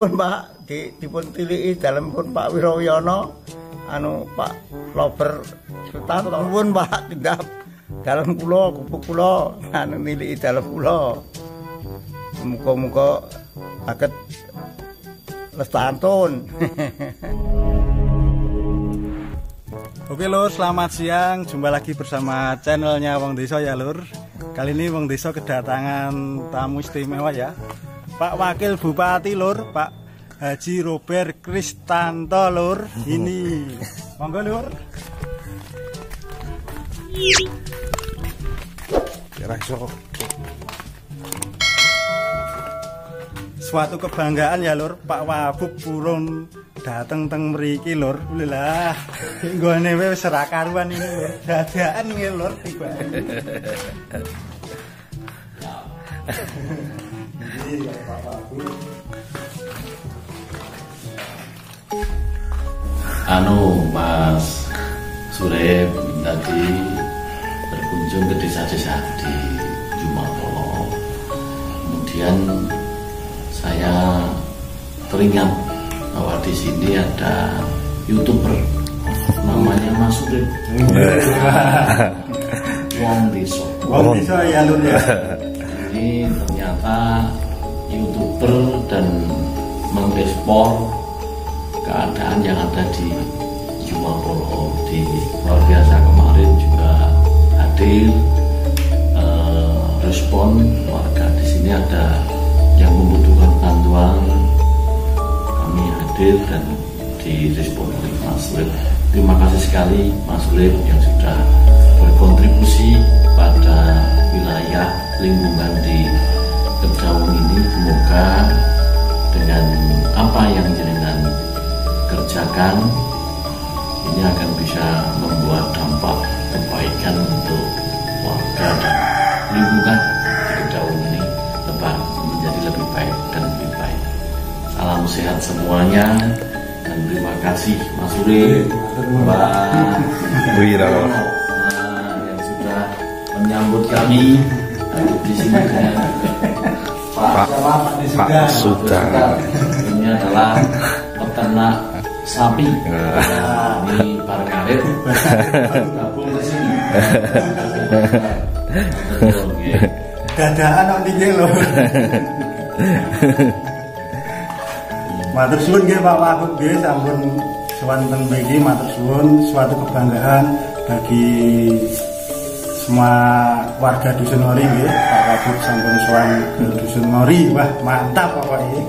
Mbak dipun tiliki dalam pun Pak Wiroyono Pak Lober Sutanto pun Mbak tindak dalam kula gubuk kula niliki dalam kula muga-muga saged lestantun. Oke Lur, selamat siang. Jumpa lagi bersama channelnya Wong Desa ya Lur. Kali ini Wong Desa kedatangan tamu istimewa ya, Pak Wakil Bupati Lur, Pak Haji Robert Kristanto Lur. Ini monggo Lur. Suatu kebanggaan ya Lur, Pak Wabub purun dateng teng mriki Lur. Lah, nggone wis ora karuan ini Lur. Dadakan iki Lur tiba. Mas Surep tadi berkunjung ke desa-desa di Jumatolo. Kemudian saya teringat bahwa di sini ada YouTuber namanya Mas Surep. Wong Desa. Wong Desa ya Lur ya. Ini ternyata YouTuber dan mengekspor keadaan yang ada di Jumatolo. Di luar biasa kemarin juga hadir respon warga di sini, ada yang membutuhkan bantuan, kami hadir dan direspon oleh Mas Surep. Terima kasih sekali Mas Surep yang sudah berkontribusi pada wilayah lingkungan di Kedaung ini. Semoga dengan apa yang jenengan kerjakan ini akan bisa membuat dampak kebaikan untuk warga dan lingkungan di Kedaung ini menjadi lebih baik dan lebih baik. Salam sehat semuanya dan terima kasih Mas Surep, Pak Wiroyono yang sudah menyambut kami di sini dengan Pak Suga. Ini adalah peternak sapi. Ini para karet gabung ke sini. Dadakan kok niki lho. Matur suwun nggih Pak Wagub nggih, sampun swanten mriki. Matur suwun, suatu kebanggaan bagi semua warga Dusun Ngori nggih. Pak Wagub sampun sowan ke Dusun Ngori. Wah, mantap pokoknya.